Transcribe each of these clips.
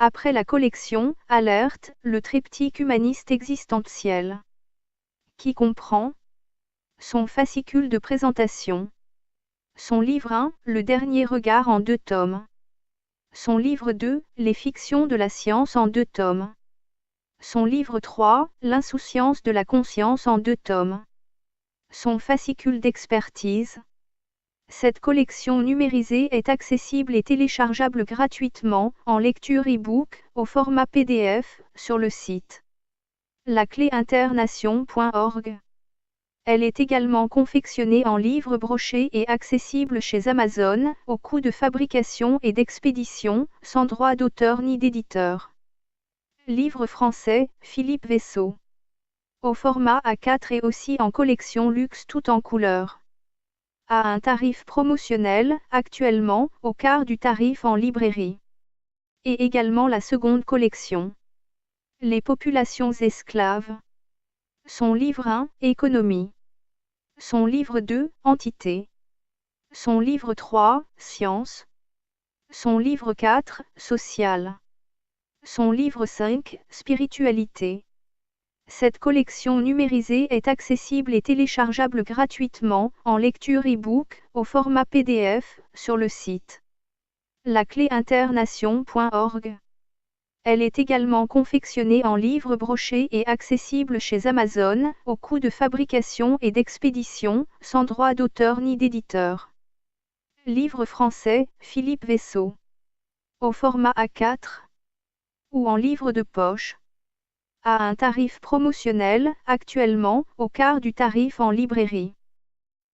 Après la collection « Alerte », le triptyque humaniste existentiel. Qui comprend son fascicule de présentation. Son livre 1, Le dernier regard en 2 tomes. Son livre 2, Les fictions de la science en 2 tomes. Son livre 3, L'insouciance de la conscience en 2 tomes. Son fascicule d'expertise. Cette collection numérisée est accessible et téléchargeable gratuitement, en lecture e-book, au format PDF, sur le site lacléinternation.org. Elle est également confectionnée en livre broché et accessible chez Amazon, au coût de fabrication et d'expédition, sans droit d'auteur ni d'éditeur. Livre français, Philippe Vaisseau. Au format A4 et aussi en collection luxe tout en couleur. À un tarif promotionnel, actuellement, au quart du tarif en librairie. Et également la seconde collection. Les populations esclaves. Son livre 1, Économie. Son livre 2, Entité. Son livre 3, Science. Son livre 4, Social. Son livre 5, Spiritualité. Cette collection numérisée est accessible et téléchargeable gratuitement, en lecture e-book, au format PDF, sur le site lacléinternation.org. Elle est également confectionnée en livre broché et accessible chez Amazon, au coût de fabrication et d'expédition, sans droit d'auteur ni d'éditeur. Livre français, Philippe Vaisseau. Au format A4 ou en livre de poche. À un tarif promotionnel, actuellement, au quart du tarif en librairie.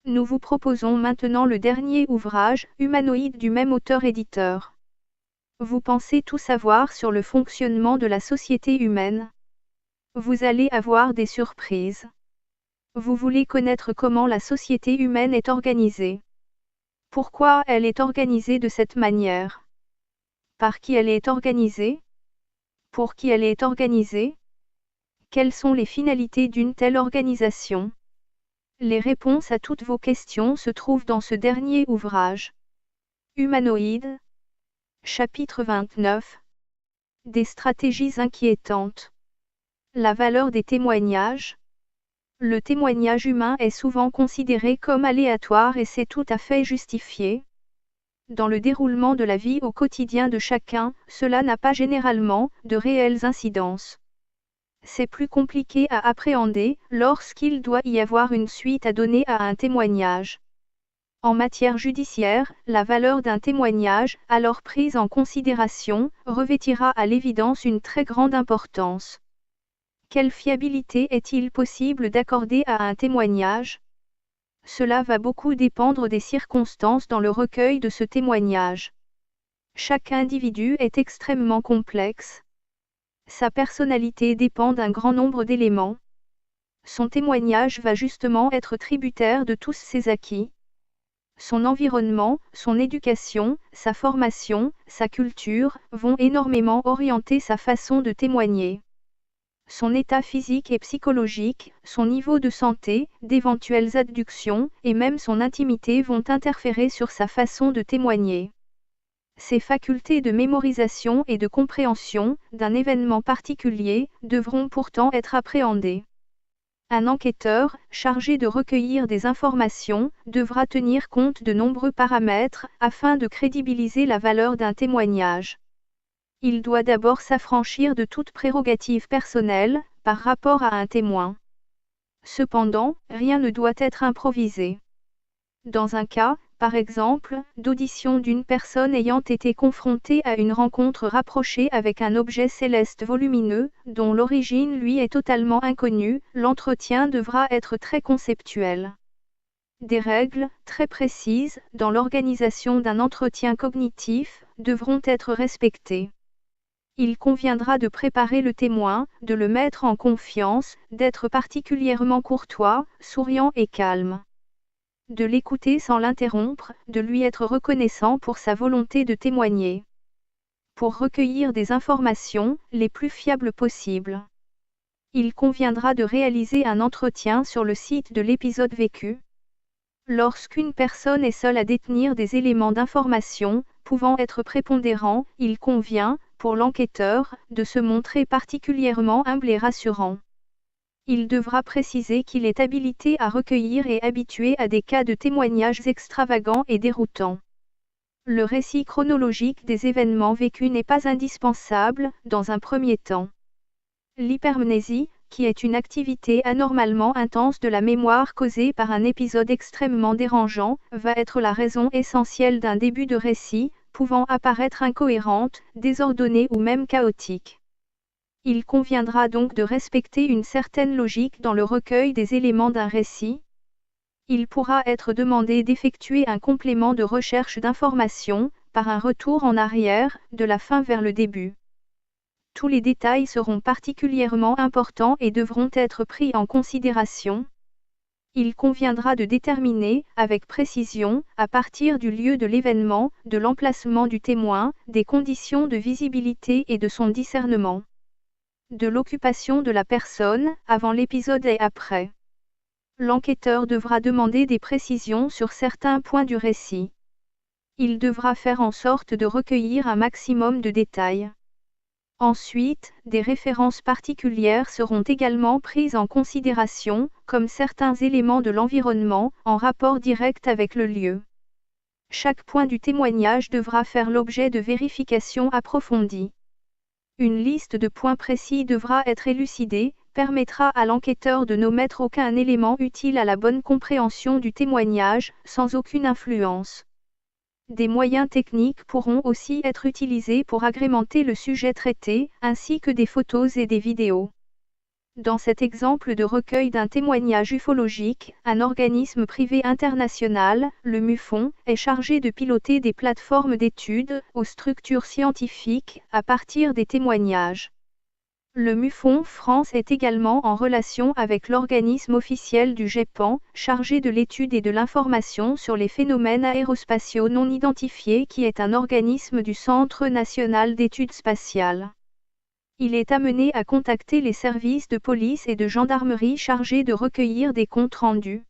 Nous vous proposons maintenant le dernier ouvrage, Humanoïde du même auteur-éditeur. Vous pensez tout savoir sur le fonctionnement de la société humaine? Vous allez avoir des surprises. Vous voulez connaître comment la société humaine est organisée. Pourquoi elle est organisée de cette manière? Par qui elle est organisée? Pour qui elle est organisée? Quelles sont les finalités d'une telle organisation? Les réponses à toutes vos questions se trouvent dans ce dernier ouvrage. Humanoïde. Chapitre 29. Des stratégies inquiétantes. La valeur des témoignages. Le témoignage humain est souvent considéré comme aléatoire et c'est tout à fait justifié. Dans le déroulement de la vie au quotidien de chacun, cela n'a pas généralement de réelles incidences. C'est plus compliqué à appréhender lorsqu'il doit y avoir une suite à donner à un témoignage. En matière judiciaire, la valeur d'un témoignage, alors prise en considération, revêtira à l'évidence une très grande importance. Quelle fiabilité est-il possible d'accorder à un témoignage? Cela va beaucoup dépendre des circonstances dans le recueil de ce témoignage. Chaque individu est extrêmement complexe. Sa personnalité dépend d'un grand nombre d'éléments. Son témoignage va justement être tributaire de tous ses acquis. Son environnement, son éducation, sa formation, sa culture, vont énormément orienter sa façon de témoigner. Son état physique et psychologique, son niveau de santé, d'éventuelles adductions, et même son intimité vont interférer sur sa façon de témoigner. Ses facultés de mémorisation et de compréhension d'un événement particulier devront pourtant être appréhendées. Un enquêteur, chargé de recueillir des informations, devra tenir compte de nombreux paramètres afin de crédibiliser la valeur d'un témoignage. Il doit d'abord s'affranchir de toute prérogative personnelle par rapport à un témoin. Cependant, rien ne doit être improvisé. Dans un cas, par exemple, d'audition d'une personne ayant été confrontée à une rencontre rapprochée avec un objet céleste volumineux, dont l'origine lui est totalement inconnue, l'entretien devra être très conceptuel. Des règles, très précises, dans l'organisation d'un entretien cognitif, devront être respectées. Il conviendra de préparer le témoin, de le mettre en confiance, d'être particulièrement courtois, souriant et calme. De l'écouter sans l'interrompre, de lui être reconnaissant pour sa volonté de témoigner. Pour recueillir des informations, les plus fiables possibles. Il conviendra de réaliser un entretien sur le site de l'épisode vécu. Lorsqu'une personne est seule à détenir des éléments d'information, pouvant être prépondérants, il convient, pour l'enquêteur, de se montrer particulièrement humble et rassurant. Il devra préciser qu'il est habilité à recueillir et habitué à des cas de témoignages extravagants et déroutants. Le récit chronologique des événements vécus n'est pas indispensable, dans un premier temps. L'hypermnésie, qui est une activité anormalement intense de la mémoire causée par un épisode extrêmement dérangeant, va être la raison essentielle d'un début de récit, pouvant apparaître incohérente, désordonnée ou même chaotique. Il conviendra donc de respecter une certaine logique dans le recueil des éléments d'un récit. Il pourra être demandé d'effectuer un complément de recherche d'informations, par un retour en arrière, de la fin vers le début. Tous les détails seront particulièrement importants et devront être pris en considération. Il conviendra de déterminer, avec précision, à partir du lieu de l'événement, de l'emplacement du témoin, des conditions de visibilité et de son discernement. De l'occupation de la personne, avant l'épisode et après. L'enquêteur devra demander des précisions sur certains points du récit. Il devra faire en sorte de recueillir un maximum de détails. Ensuite, des références particulières seront également prises en considération, comme certains éléments de l'environnement, en rapport direct avec le lieu. Chaque point du témoignage devra faire l'objet de vérifications approfondies. Une liste de points précis devra être élucidée, permettra à l'enquêteur de n'omettre aucun élément utile à la bonne compréhension du témoignage, sans aucune influence. Des moyens techniques pourront aussi être utilisés pour agrémenter le sujet traité, ainsi que des photos et des vidéos. Dans cet exemple de recueil d'un témoignage ufologique, un organisme privé international, le MUFON, est chargé de piloter des plateformes d'études, aux structures scientifiques, à partir des témoignages. Le MUFON France est également en relation avec l'organisme officiel du GEPAN, chargé de l'étude et de l'information sur les phénomènes aérospatiaux non identifiés qui est un organisme du Centre national d'études spatiales. Il est amené à contacter les services de police et de gendarmerie chargés de recueillir des comptes rendus.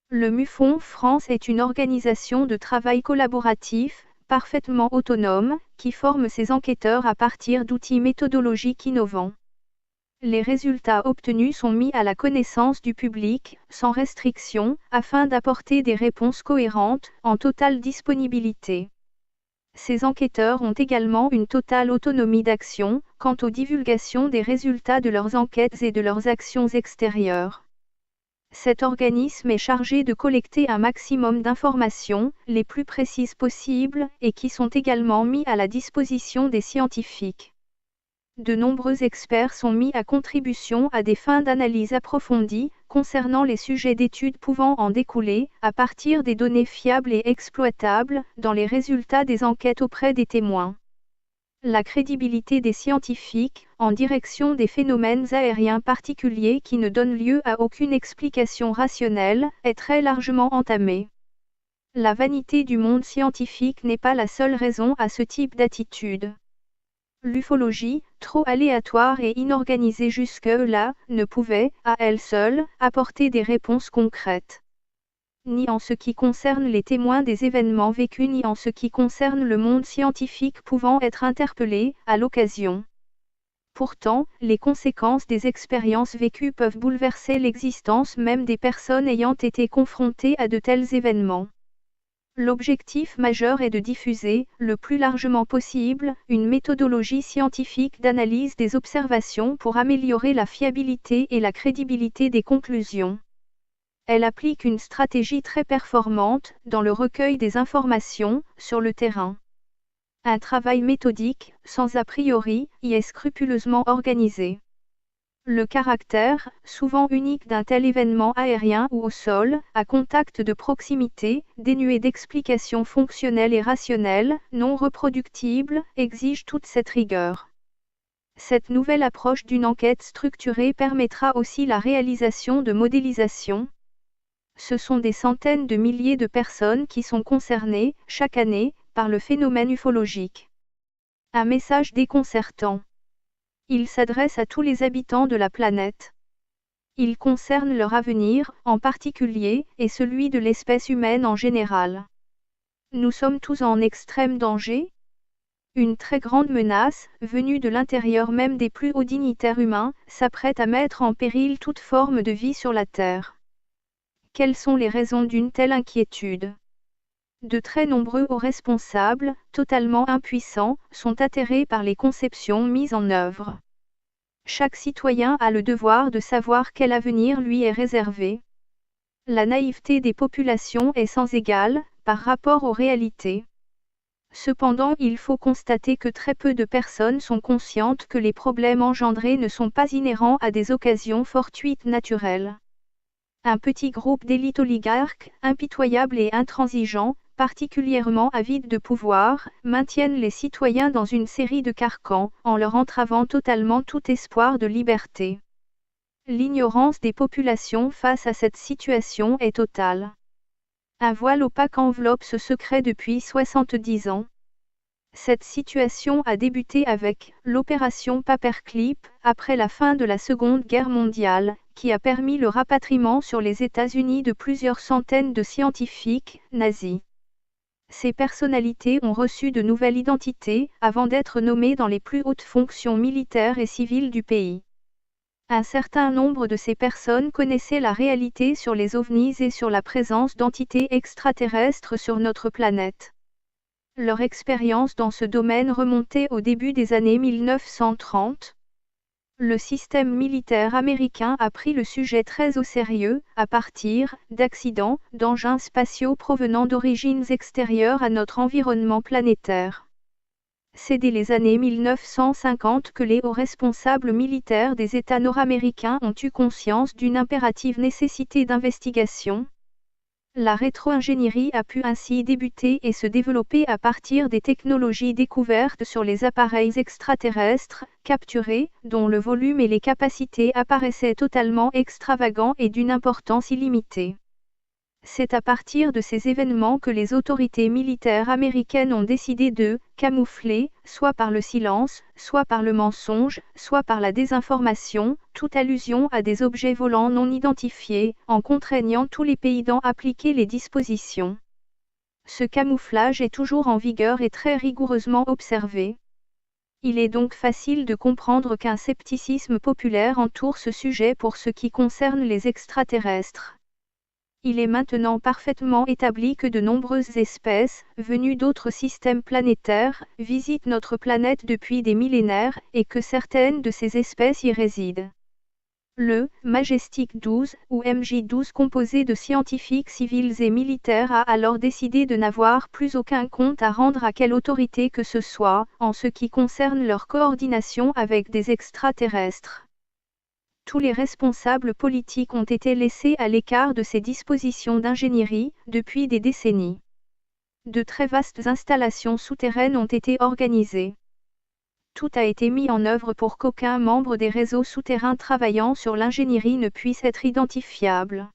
Le MUFON France est une organisation de travail collaboratif, parfaitement autonome, qui forme ses enquêteurs à partir d'outils méthodologiques innovants. Les résultats obtenus sont mis à la connaissance du public, sans restriction, afin d'apporter des réponses cohérentes, en totale disponibilité. Ces enquêteurs ont également une totale autonomie d'action, quant aux divulgations des résultats de leurs enquêtes et de leurs actions extérieures. Cet organisme est chargé de collecter un maximum d'informations, les plus précises possibles, et qui sont également mis à la disposition des scientifiques. De nombreux experts sont mis à contribution à des fins d'analyse approfondies, concernant les sujets d'études pouvant en découler, à partir des données fiables et exploitables, dans les résultats des enquêtes auprès des témoins. La crédibilité des scientifiques, en direction des phénomènes aériens particuliers qui ne donnent lieu à aucune explication rationnelle, est très largement entamée. La vanité du monde scientifique n'est pas la seule raison à ce type d'attitude. L'ufologie, trop aléatoire et inorganisée jusque-là, ne pouvait, à elle seule, apporter des réponses concrètes. Ni en ce qui concerne les témoins des événements vécus ni en ce qui concerne le monde scientifique pouvant être interpellé, à l'occasion. Pourtant, les conséquences des expériences vécues peuvent bouleverser l'existence même des personnes ayant été confrontées à de tels événements. L'objectif majeur est de diffuser, le plus largement possible, une méthodologie scientifique d'analyse des observations pour améliorer la fiabilité et la crédibilité des conclusions. Elle applique une stratégie très performante, dans le recueil des informations, sur le terrain. Un travail méthodique, sans a priori, y est scrupuleusement organisé. Le caractère, souvent unique d'un tel événement aérien ou au sol, à contact de proximité, dénué d'explications fonctionnelles et rationnelles, non reproductibles, exige toute cette rigueur. Cette nouvelle approche d'une enquête structurée permettra aussi la réalisation de modélisations. Ce sont des centaines de milliers de personnes qui sont concernées, chaque année, par le phénomène ufologique. Un message déconcertant. Il s'adresse à tous les habitants de la planète. Il concerne leur avenir, en particulier, et celui de l'espèce humaine en général. Nous sommes tous en extrême danger. Une très grande menace, venue de l'intérieur même des plus hauts dignitaires humains, s'apprête à mettre en péril toute forme de vie sur la Terre. Quelles sont les raisons d'une telle inquiétude? De très nombreux hauts responsables, totalement impuissants, sont atterrés par les conceptions mises en œuvre. Chaque citoyen a le devoir de savoir quel avenir lui est réservé. La naïveté des populations est sans égale, par rapport aux réalités. Cependant, il faut constater que très peu de personnes sont conscientes que les problèmes engendrés ne sont pas inhérents à des occasions fortuites naturelles. Un petit groupe d'élites oligarques, impitoyables et intransigeants, particulièrement avides de pouvoir, maintiennent les citoyens dans une série de carcans, en leur entravant totalement tout espoir de liberté. L'ignorance des populations face à cette situation est totale. Un voile opaque enveloppe ce secret depuis 70 ans. Cette situation a débuté avec l'opération Paperclip, après la fin de la Seconde Guerre mondiale, qui a permis le rapatriement sur les États-Unis de plusieurs centaines de scientifiques nazis. Ces personnalités ont reçu de nouvelles identités, avant d'être nommées dans les plus hautes fonctions militaires et civiles du pays. Un certain nombre de ces personnes connaissaient la réalité sur les ovnis et sur la présence d'entités extraterrestres sur notre planète. Leur expérience dans ce domaine remontait au début des années 1930. Le système militaire américain a pris le sujet très au sérieux, à partir d'accidents, d'engins spatiaux provenant d'origines extérieures à notre environnement planétaire. C'est dès les années 1950 que les hauts responsables militaires des États nord-américains ont eu conscience d'une impérative nécessité d'investigation. La rétro-ingénierie a pu ainsi débuter et se développer à partir des technologies découvertes sur les appareils extraterrestres, capturés, dont le volume et les capacités apparaissaient totalement extravagants et d'une importance illimitée. C'est à partir de ces événements que les autorités militaires américaines ont décidé de camoufler, soit par le silence, soit par le mensonge, soit par la désinformation, toute allusion à des objets volants non identifiés, en contraignant tous les pays d'en appliquer les dispositions. Ce camouflage est toujours en vigueur et très rigoureusement observé. Il est donc facile de comprendre qu'un scepticisme populaire entoure ce sujet pour ce qui concerne les extraterrestres. Il est maintenant parfaitement établi que de nombreuses espèces, venues d'autres systèmes planétaires, visitent notre planète depuis des millénaires, et que certaines de ces espèces y résident. Le Majestic 12, ou MJ-12 composé de scientifiques civils et militaires a alors décidé de n'avoir plus aucun compte à rendre à quelle autorité que ce soit, en ce qui concerne leur coordination avec des extraterrestres. Tous les responsables politiques ont été laissés à l'écart de ces dispositions d'ingénierie, depuis des décennies. De très vastes installations souterraines ont été organisées. Tout a été mis en œuvre pour qu'aucun membre des réseaux souterrains travaillant sur l'ingénierie ne puisse être identifiable.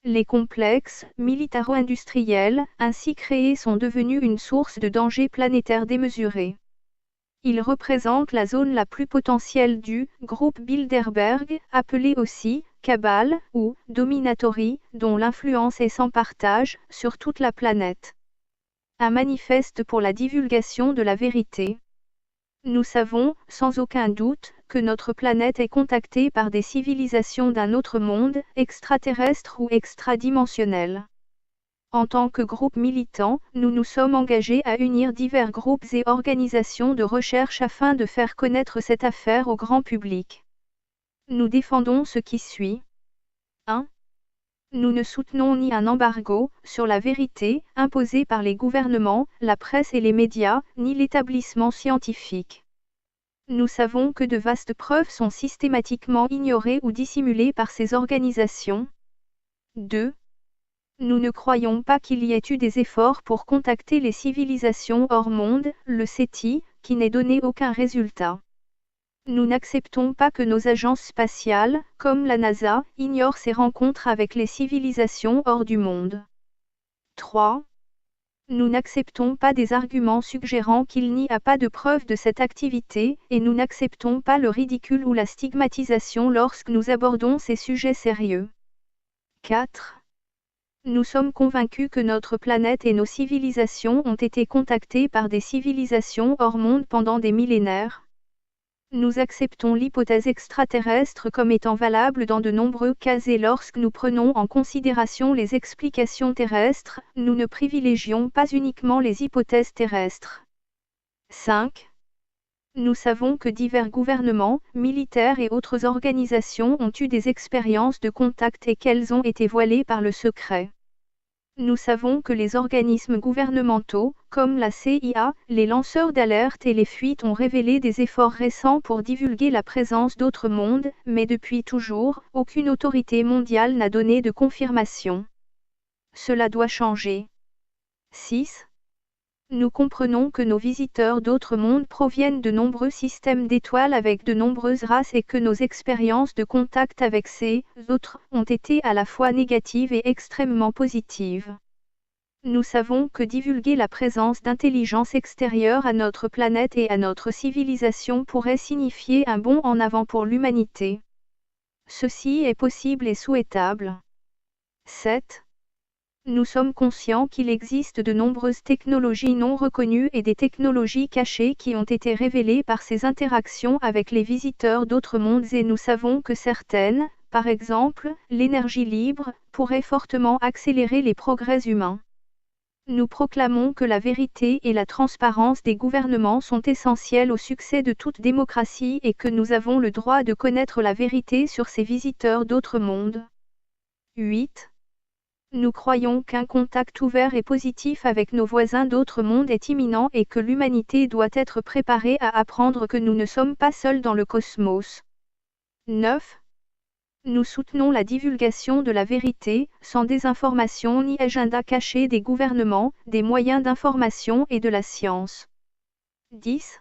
Les complexes militaro-industriels, ainsi créés, sont devenus une source de danger planétaire démesurée. Il représente la zone la plus potentielle du groupe Bilderberg, appelé aussi cabale ou dominatory, dont l'influence est sans partage sur toute la planète. Un manifeste pour la divulgation de la vérité. Nous savons, sans aucun doute, que notre planète est contactée par des civilisations d'un autre monde, extraterrestre ou extradimensionnel. En tant que groupe militant, nous nous sommes engagés à unir divers groupes et organisations de recherche afin de faire connaître cette affaire au grand public. Nous défendons ce qui suit. 1. Nous ne soutenons ni un embargo sur la vérité imposé par les gouvernements, la presse et les médias, ni l'établissement scientifique. Nous savons que de vastes preuves sont systématiquement ignorées ou dissimulées par ces organisations. 2. Nous ne croyons pas qu'il y ait eu des efforts pour contacter les civilisations hors monde, le SETI, qui n'ait donné aucun résultat. Nous n'acceptons pas que nos agences spatiales, comme la NASA, ignorent ces rencontres avec les civilisations hors du monde. 3. Nous n'acceptons pas des arguments suggérant qu'il n'y a pas de preuve de cette activité, et nous n'acceptons pas le ridicule ou la stigmatisation lorsque nous abordons ces sujets sérieux. 4. Nous sommes convaincus que notre planète et nos civilisations ont été contactées par des civilisations hors monde pendant des millénaires. Nous acceptons l'hypothèse extraterrestre comme étant valable dans de nombreux cas et lorsque nous prenons en considération les explications terrestres, nous ne privilégions pas uniquement les hypothèses terrestres. 5. Nous savons que divers gouvernements, militaires et autres organisations ont eu des expériences de contact et qu'elles ont été voilées par le secret. Nous savons que les organismes gouvernementaux, comme la CIA, les lanceurs d'alerte et les fuites ont révélé des efforts récents pour divulguer la présence d'autres mondes, mais depuis toujours, aucune autorité mondiale n'a donné de confirmation. Cela doit changer. 6. Nous comprenons que nos visiteurs d'autres mondes proviennent de nombreux systèmes d'étoiles avec de nombreuses races et que nos expériences de contact avec ces autres ont été à la fois négatives et extrêmement positives. Nous savons que divulguer la présence d'intelligence extérieure à notre planète et à notre civilisation pourrait signifier un bond en avant pour l'humanité. Ceci est possible et souhaitable. 7. Nous sommes conscients qu'il existe de nombreuses technologies non reconnues et des technologies cachées qui ont été révélées par ces interactions avec les visiteurs d'autres mondes et nous savons que certaines, par exemple, l'énergie libre, pourraient fortement accélérer les progrès humains. Nous proclamons que la vérité et la transparence des gouvernements sont essentielles au succès de toute démocratie et que nous avons le droit de connaître la vérité sur ces visiteurs d'autres mondes. 8. Nous croyons qu'un contact ouvert et positif avec nos voisins d'autres mondes est imminent et que l'humanité doit être préparée à apprendre que nous ne sommes pas seuls dans le cosmos. 9. Nous soutenons la divulgation de la vérité, sans désinformation ni agenda caché des gouvernements, des moyens d'information et de la science. 10.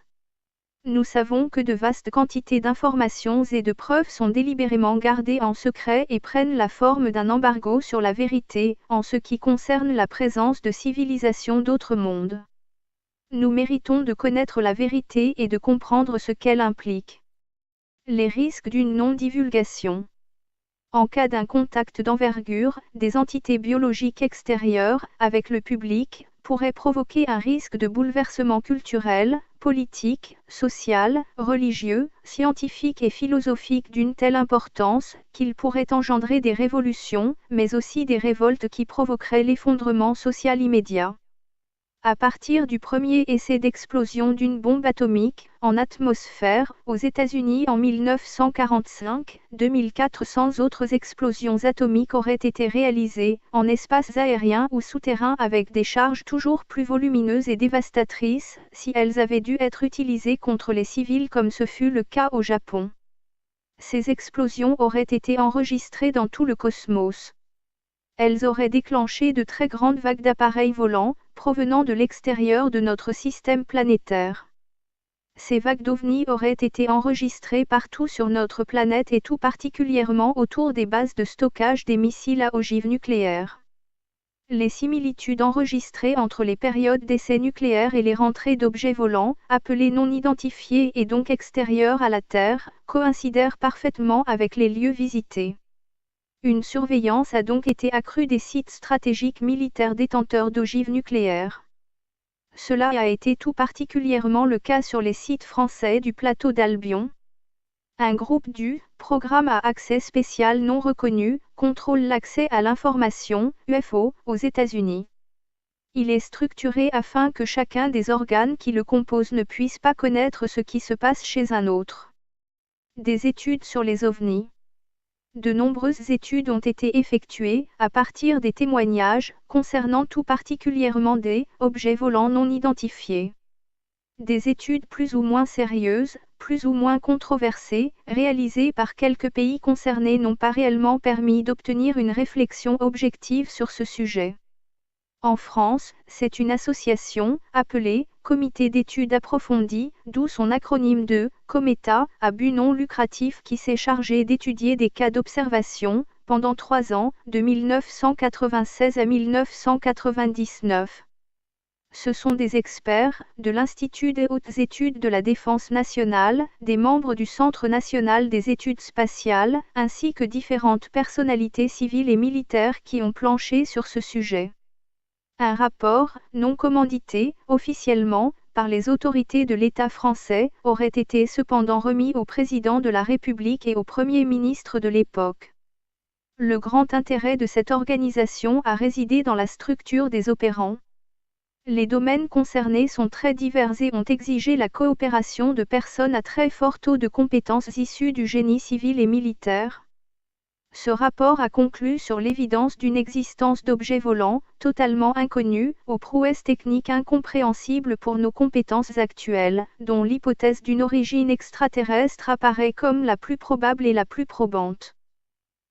Nous savons que de vastes quantités d'informations et de preuves sont délibérément gardées en secret et prennent la forme d'un embargo sur la vérité, en ce qui concerne la présence de civilisations d'autres mondes. Nous méritons de connaître la vérité et de comprendre ce qu'elle implique. Les risques d'une non-divulgation. En cas d'un contact d'envergure, des entités biologiques extérieures, avec le public, pourraient provoquer un risque de bouleversement culturel, politique, social, religieux, scientifique et philosophique d'une telle importance, qu'il pourrait engendrer des révolutions, mais aussi des révoltes qui provoqueraient l'effondrement social immédiat. À partir du premier essai d'explosion d'une bombe atomique, en atmosphère, aux États-Unis en 1945, 2400 autres explosions atomiques auraient été réalisées, en espace aérien ou souterrain avec des charges toujours plus volumineuses et dévastatrices, si elles avaient dû être utilisées contre les civils comme ce fut le cas au Japon. Ces explosions auraient été enregistrées dans tout le cosmos. Elles auraient déclenché de très grandes vagues d'appareils volants, provenant de l'extérieur de notre système planétaire. Ces vagues d'ovnis auraient été enregistrées partout sur notre planète et tout particulièrement autour des bases de stockage des missiles à ogive nucléaire. Les similitudes enregistrées entre les périodes d'essais nucléaires et les rentrées d'objets volants, appelés non identifiés et donc extérieurs à la Terre, coïncidèrent parfaitement avec les lieux visités. Une surveillance a donc été accrue des sites stratégiques militaires détenteurs d'ogives nucléaires. Cela a été tout particulièrement le cas sur les sites français du plateau d'Albion. Un groupe du Programme à accès spécial non reconnu contrôle l'accès à l'information UFO aux États-Unis. Il est structuré afin que chacun des organes qui le composent ne puisse pas connaître ce qui se passe chez un autre. Des études sur les ovnis. De nombreuses études ont été effectuées, à partir des témoignages, concernant tout particulièrement des objets volants non identifiés. Des études plus ou moins sérieuses, plus ou moins controversées, réalisées par quelques pays concernés n'ont pas réellement permis d'obtenir une réflexion objective sur ce sujet. En France, c'est une association, appelée Comité d'études approfondies, d'où son acronyme de COMETA, à but non lucratif qui s'est chargé d'étudier des cas d'observation, pendant 3 ans, de 1996 à 1999. Ce sont des experts, de l'Institut des hautes études de la défense nationale, des membres du Centre national des études spatiales, ainsi que différentes personnalités civiles et militaires qui ont planché sur ce sujet. Un rapport, non commandité, officiellement, par les autorités de l'État français, aurait été cependant remis au président de la République et au Premier ministre de l'époque. Le grand intérêt de cette organisation a résidé dans la structure des opérants. Les domaines concernés sont très divers et ont exigé la coopération de personnes à très fort taux de compétences issues du génie civil et militaire. Ce rapport a conclu sur l'évidence d'une existence d'objets volants, totalement inconnus, aux prouesses techniques incompréhensibles pour nos compétences actuelles, dont l'hypothèse d'une origine extraterrestre apparaît comme la plus probable et la plus probante.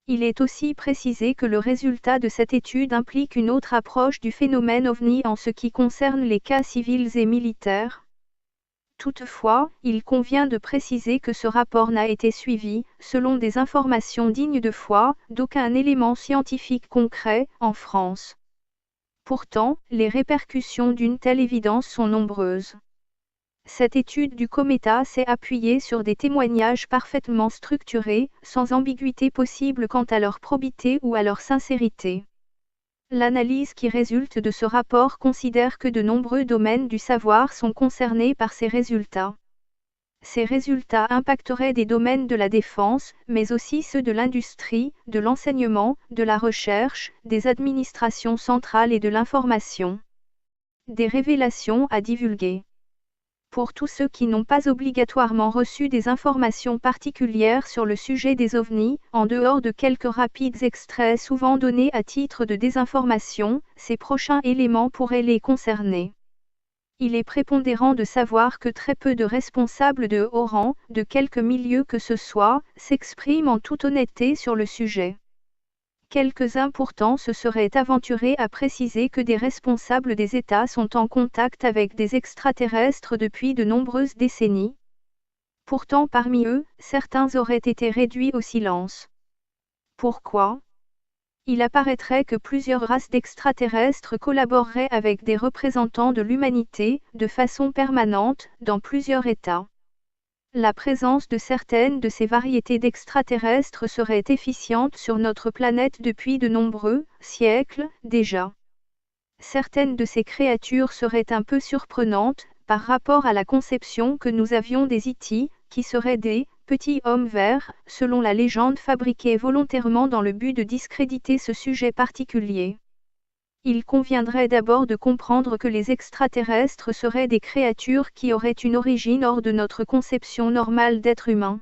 Il est aussi précisé que le résultat de cette étude implique une autre approche du phénomène OVNI en ce qui concerne les cas civils et militaires. Toutefois, il convient de préciser que ce rapport n'a été suivi, selon des informations dignes de foi, d'aucun élément scientifique concret, en France. Pourtant, les répercussions d'une telle évidence sont nombreuses. Cette étude du Cometa s'est appuyée sur des témoignages parfaitement structurés, sans ambiguïté possible quant à leur probité ou à leur sincérité. L'analyse qui résulte de ce rapport considère que de nombreux domaines du savoir sont concernés par ces résultats. Ces résultats impacteraient des domaines de la défense, mais aussi ceux de l'industrie, de l'enseignement, de la recherche, des administrations centrales et de l'information. Des révélations à divulguer. Pour tous ceux qui n'ont pas obligatoirement reçu des informations particulières sur le sujet des ovnis, en dehors de quelques rapides extraits souvent donnés à titre de désinformation, ces prochains éléments pourraient les concerner. Il est prépondérant de savoir que très peu de responsables de haut rang, de quelque milieu que ce soit, s'expriment en toute honnêteté sur le sujet. Quelques-uns pourtant se seraient aventurés à préciser que des responsables des États sont en contact avec des extraterrestres depuis de nombreuses décennies. Pourtant parmi eux, certains auraient été réduits au silence. Pourquoi ? Il apparaîtrait que plusieurs races d'extraterrestres collaboreraient avec des représentants de l'humanité, de façon permanente, dans plusieurs États. La présence de certaines de ces variétés d'extraterrestres serait efficiente sur notre planète depuis de nombreux siècles déjà. Certaines de ces créatures seraient un peu surprenantes, par rapport à la conception que nous avions des E.T., qui seraient des petits hommes verts, selon la légende fabriquée volontairement dans le but de discréditer ce sujet particulier. Il conviendrait d'abord de comprendre que les extraterrestres seraient des créatures qui auraient une origine hors de notre conception normale d'être humain.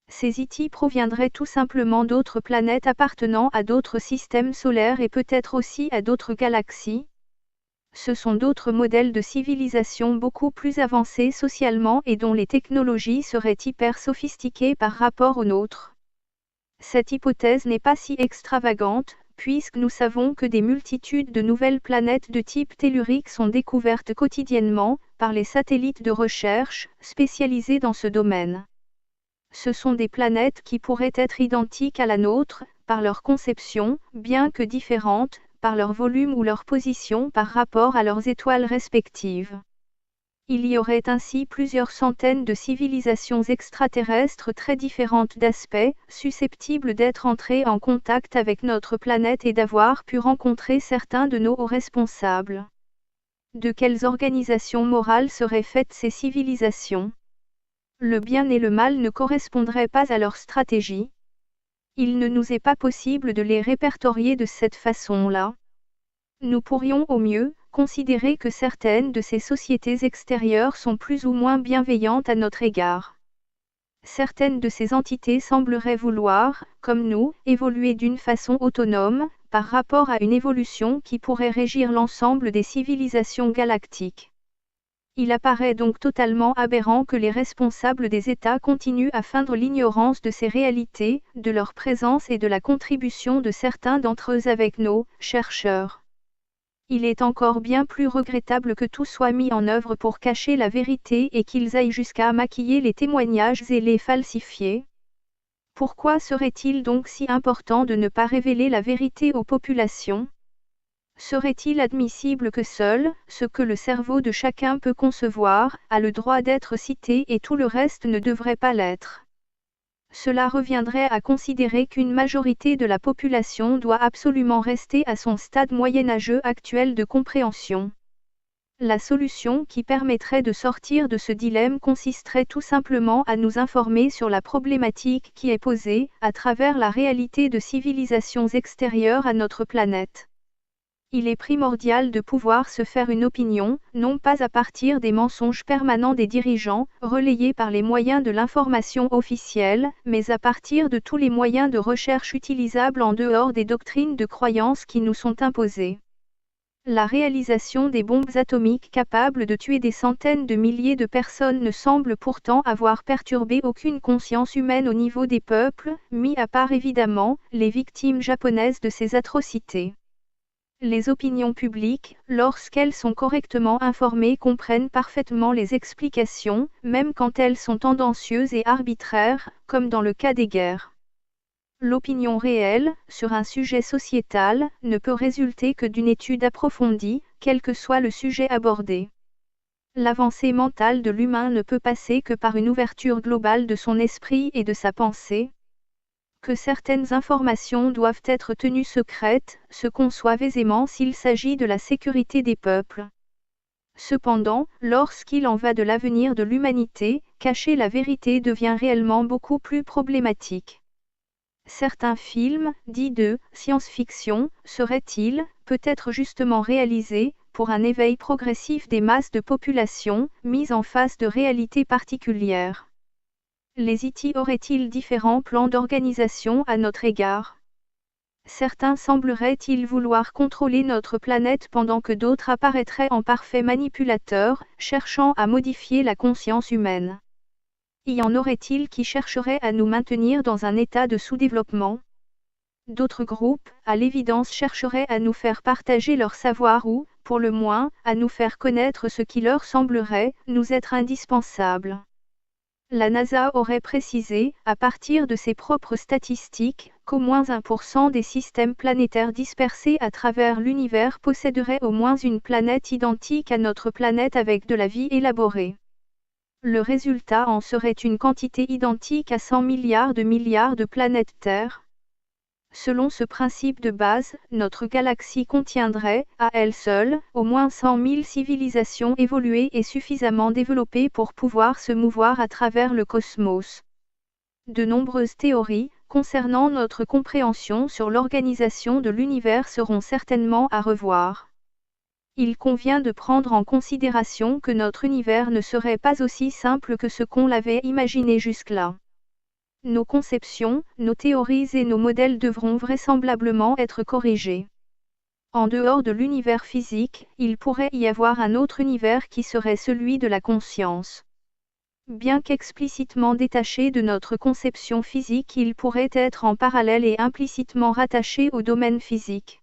Ces E.T. proviendraient tout simplement d'autres planètes appartenant à d'autres systèmes solaires et peut-être aussi à d'autres galaxies. Ce sont d'autres modèles de civilisation beaucoup plus avancés socialement et dont les technologies seraient hyper sophistiquées par rapport aux nôtres. Cette hypothèse n'est pas si extravagante, puisque nous savons que des multitudes de nouvelles planètes de type tellurique sont découvertes quotidiennement, par les satellites de recherche, spécialisés dans ce domaine. Ce sont des planètes qui pourraient être identiques à la nôtre, par leur conception, bien que différentes, par leur volume ou leur position par rapport à leurs étoiles respectives. Il y aurait ainsi plusieurs centaines de civilisations extraterrestres très différentes d'aspect, susceptibles d'être entrées en contact avec notre planète et d'avoir pu rencontrer certains de nos hauts responsables. De quelles organisations morales seraient faites ces civilisations ? Le bien et le mal ne correspondraient pas à leur stratégie. Il ne nous est pas possible de les répertorier de cette façon-là. Nous pourrions au mieux considérer que certaines de ces sociétés extérieures sont plus ou moins bienveillantes à notre égard. Certaines de ces entités sembleraient vouloir, comme nous, évoluer d'une façon autonome, par rapport à une évolution qui pourrait régir l'ensemble des civilisations galactiques. Il apparaît donc totalement aberrant que les responsables des États continuent à feindre l'ignorance de ces réalités, de leur présence et de la contribution de certains d'entre eux avec nos chercheurs. Il est encore bien plus regrettable que tout soit mis en œuvre pour cacher la vérité et qu'ils aillent jusqu'à maquiller les témoignages et les falsifier. Pourquoi serait-il donc si important de ne pas révéler la vérité aux populations ? Serait-il admissible que seul, ce que le cerveau de chacun peut concevoir, a le droit d'être cité et tout le reste ne devrait pas l'être? Cela reviendrait à considérer qu'une majorité de la population doit absolument rester à son stade moyenâgeux actuel de compréhension. La solution qui permettrait de sortir de ce dilemme consisterait tout simplement à nous informer sur la problématique qui est posée, à travers la réalité de civilisations extérieures à notre planète. Il est primordial de pouvoir se faire une opinion, non pas à partir des mensonges permanents des dirigeants, relayés par les moyens de l'information officielle, mais à partir de tous les moyens de recherche utilisables en dehors des doctrines de croyance qui nous sont imposées. La réalisation des bombes atomiques capables de tuer des centaines de milliers de personnes ne semble pourtant avoir perturbé aucune conscience humaine au niveau des peuples, mis à part évidemment, les victimes japonaises de ces atrocités. Les opinions publiques, lorsqu'elles sont correctement informées, comprennent parfaitement les explications, même quand elles sont tendancieuses et arbitraires, comme dans le cas des guerres. L'opinion réelle, sur un sujet sociétal, ne peut résulter que d'une étude approfondie, quel que soit le sujet abordé. L'avancée mentale de l'humain ne peut passer que par une ouverture globale de son esprit et de sa pensée. Que certaines informations doivent être tenues secrètes, se conçoivent aisément s'il s'agit de la sécurité des peuples. Cependant, lorsqu'il en va de l'avenir de l'humanité, cacher la vérité devient réellement beaucoup plus problématique. Certains films, dits de science-fiction, seraient-ils, peut-être justement réalisés, pour un éveil progressif des masses de population, mises en face de réalités particulières? Les IT auraient-ils différents plans d'organisation à notre égard? Certains sembleraient-ils vouloir contrôler notre planète pendant que d'autres apparaîtraient en parfaits manipulateurs, cherchant à modifier la conscience humaine? Y en aurait-il qui chercheraient à nous maintenir dans un état de sous-développement? D'autres groupes, à l'évidence, chercheraient à nous faire partager leur savoir ou, pour le moins, à nous faire connaître ce qui leur semblerait nous être indispensable. La NASA aurait précisé, à partir de ses propres statistiques, qu'au moins 1% des systèmes planétaires dispersés à travers l'univers posséderaient au moins une planète identique à notre planète avec de la vie élaborée. Le résultat en serait une quantité identique à 100 milliards de planètes Terre. Selon ce principe de base, notre galaxie contiendrait, à elle seule, au moins 100 000 civilisations évoluées et suffisamment développées pour pouvoir se mouvoir à travers le cosmos. De nombreuses théories, concernant notre compréhension sur l'organisation de l'univers seront certainement à revoir. Il convient de prendre en considération que notre univers ne serait pas aussi simple que ce qu'on l'avait imaginé jusque-là. Nos conceptions, nos théories et nos modèles devront vraisemblablement être corrigés. En dehors de l'univers physique, il pourrait y avoir un autre univers qui serait celui de la conscience. Bien qu'explicitement détaché de notre conception physique, il pourrait être en parallèle et implicitement rattaché au domaine physique.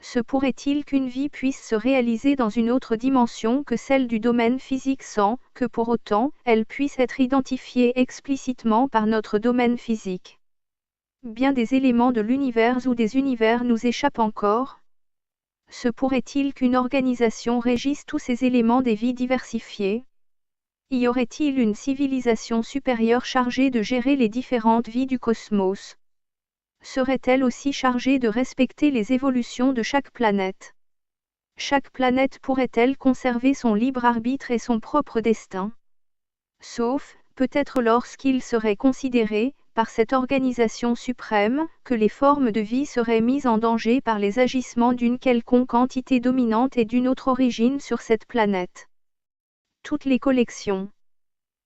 Se pourrait-il qu'une vie puisse se réaliser dans une autre dimension que celle du domaine physique sans que pour autant, elle puisse être identifiée explicitement par notre domaine physique? Bien des éléments de l'univers ou des univers nous échappent encore. Se pourrait-il qu'une organisation régisse tous ces éléments des vies diversifiées? Y aurait-il une civilisation supérieure chargée de gérer les différentes vies du cosmos? Serait-elle aussi chargée de respecter les évolutions de chaque planète? Chaque planète pourrait-elle conserver son libre arbitre et son propre destin? Sauf, peut-être lorsqu'il serait considéré, par cette organisation suprême, que les formes de vie seraient mises en danger par les agissements d'une quelconque entité dominante et d'une autre origine sur cette planète. Toutes les collections.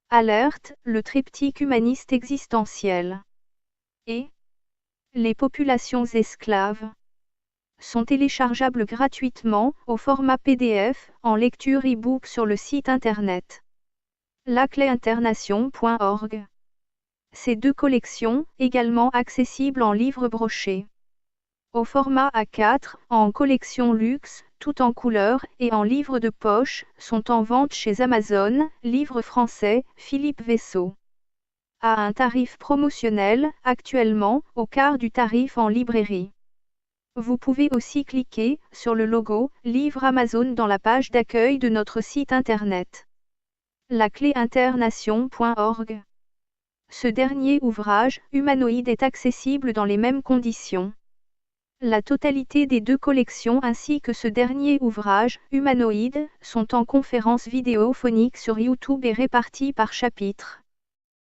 Alerte, le triptyque humaniste existentiel. Et les populations esclaves sont téléchargeables gratuitement, au format PDF, en lecture e-book sur le site internet lacléinternation.org. Ces deux collections, également accessibles en livre broché. Au format A4, en collection luxe, tout en couleur, et en livre de poche, sont en vente chez Amazon, livre français, Philippe Vaisseau. À un tarif promotionnel, actuellement, au quart du tarif en librairie. Vous pouvez aussi cliquer sur le logo « Livre Amazon » dans la page d'accueil de notre site internet. lacléinternation.org. Ce dernier ouvrage, humanoïde, est accessible dans les mêmes conditions. La totalité des deux collections ainsi que ce dernier ouvrage, humanoïde, sont en conférence vidéophonique sur YouTube et répartis par chapitre.